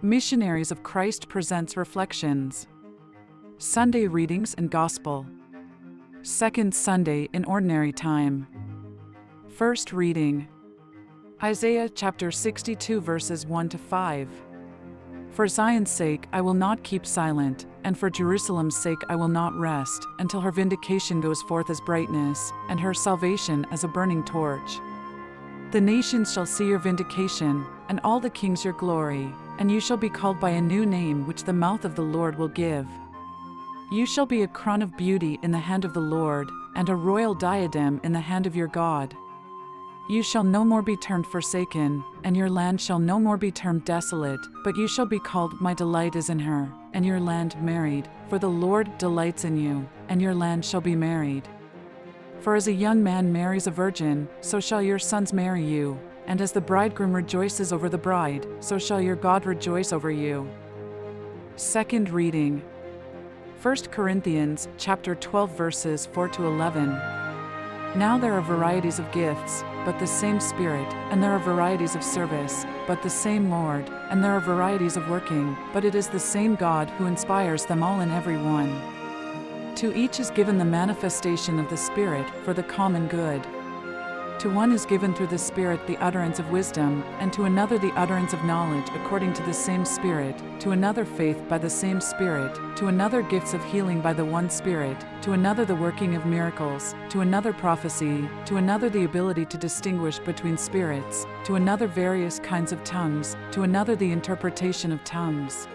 Missionaries of Christ presents Reflections. Sunday Readings and Gospel. Second Sunday in Ordinary Time. First reading. Isaiah chapter 62 verses 1 to 5. For Zion's sake I will not keep silent, and for Jerusalem's sake I will not rest, until her vindication goes forth as brightness, and her salvation as a burning torch. The nations shall see your vindication, and all the kings your glory, and you shall be called by a new name which the mouth of the Lord will give. You shall be a crown of beauty in the hand of the Lord, and a royal diadem in the hand of your God. You shall no more be termed forsaken, and your land shall no more be termed desolate, but you shall be called, My delight is in her, and your land married, for the Lord delights in you, and your land shall be married. For as a young man marries a virgin, so shall your sons marry you, and as the bridegroom rejoices over the bride, so shall your God rejoice over you. Second reading. 1 Corinthians chapter 12 verses 4 to 11. Now there are varieties of gifts, but the same Spirit, and there are varieties of service, but the same Lord, and there are varieties of working, but it is the same God who inspires them all in every one. To each is given the manifestation of the Spirit for the common good. To one is given through the Spirit the utterance of wisdom, and to another the utterance of knowledge according to the same Spirit, to another faith by the same Spirit, to another gifts of healing by the one Spirit, to another the working of miracles, to another prophecy, to another the ability to distinguish between spirits, to another various kinds of tongues, to another the interpretation of tongues.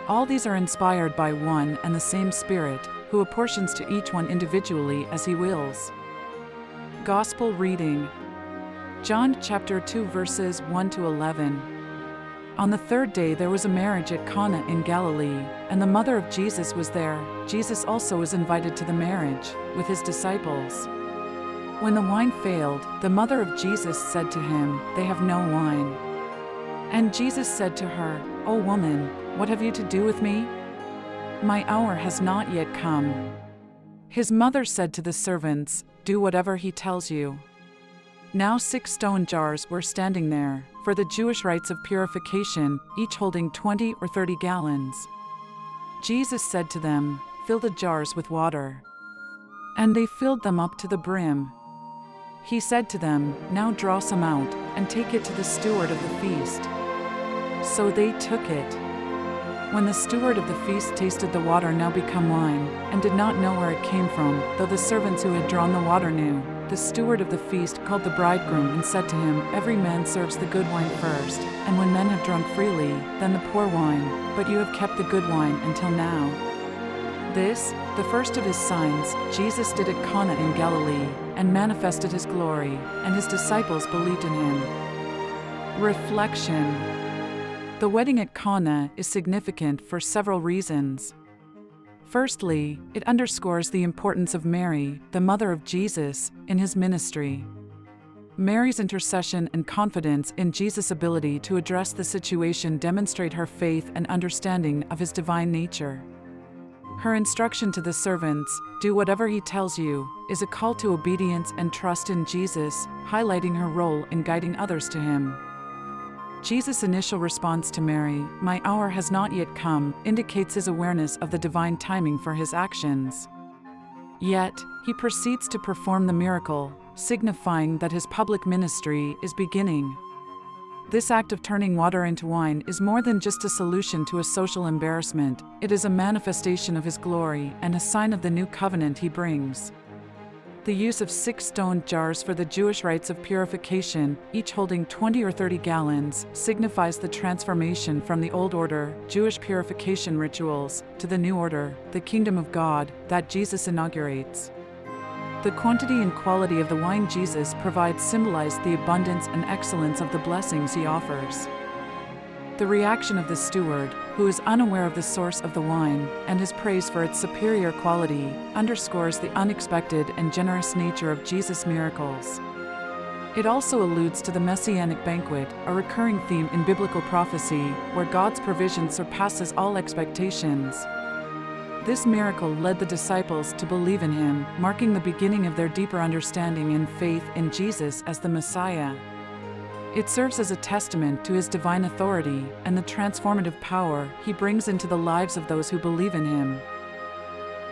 All these are inspired by one and the same Spirit, who apportions to each one individually as he wills. Gospel reading. John chapter 2 verses 1 to 11. On the third day there was a marriage at Cana in Galilee, and the mother of Jesus was there. Jesus also was invited to the marriage, with his disciples. When the wine failed, the mother of Jesus said to him, They have no wine. And Jesus said to her, O woman, what have you to do with me? My hour has not yet come. His mother said to the servants, Do whatever he tells you. Now 6 stone jars were standing there, for the Jewish rites of purification, each holding 20 or 30 gallons. Jesus said to them, Fill the jars with water. And they filled them up to the brim. He said to them, Now draw some out, and take it to the steward of the feast. So they took it. When the steward of the feast tasted the water now become wine, and did not know where it came from, though the servants who had drawn the water knew, the steward of the feast called the bridegroom and said to him, Every man serves the good wine first, and when men have drunk freely, then the poor wine, but you have kept the good wine until now. This, the first of his signs, Jesus did at Cana in Galilee, and manifested his glory, and his disciples believed in him. Reflection. The wedding at Cana is significant for several reasons. Firstly, it underscores the importance of Mary, the mother of Jesus, in his ministry. Mary's intercession and confidence in Jesus' ability to address the situation demonstrate her faith and understanding of his divine nature. Her instruction to the servants, Do whatever he tells you, is a call to obedience and trust in Jesus, highlighting her role in guiding others to him. Jesus' initial response to Mary, My hour has not yet come, indicates his awareness of the divine timing for his actions. Yet, he proceeds to perform the miracle, signifying that his public ministry is beginning. This act of turning water into wine is more than just a solution to a social embarrassment, it is a manifestation of his glory and a sign of the new covenant he brings. The use of 6 stone jars for the Jewish rites of purification, each holding 20 or 30 gallons, signifies the transformation from the old order, Jewish purification rituals, to the new order, the kingdom of God, that Jesus inaugurates. The quantity and quality of the wine Jesus provides symbolize the abundance and excellence of the blessings he offers. The reaction of the steward, who is unaware of the source of the wine, and his praise for its superior quality, underscores the unexpected and generous nature of Jesus' miracles. It also alludes to the Messianic banquet, a recurring theme in biblical prophecy, where God's provision surpasses all expectations. This miracle led the disciples to believe in him, marking the beginning of their deeper understanding and faith in Jesus as the Messiah. It serves as a testament to his divine authority and the transformative power he brings into the lives of those who believe in him.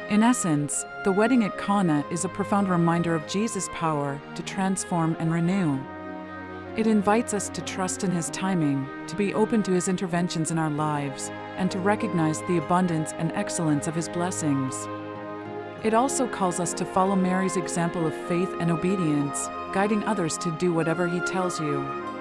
In essence, the wedding at Cana is a profound reminder of Jesus' power to transform and renew. It invites us to trust in his timing, to be open to his interventions in our lives, and to recognize the abundance and excellence of his blessings. It also calls us to follow Mary's example of faith and obedience, guiding others to do whatever he tells you.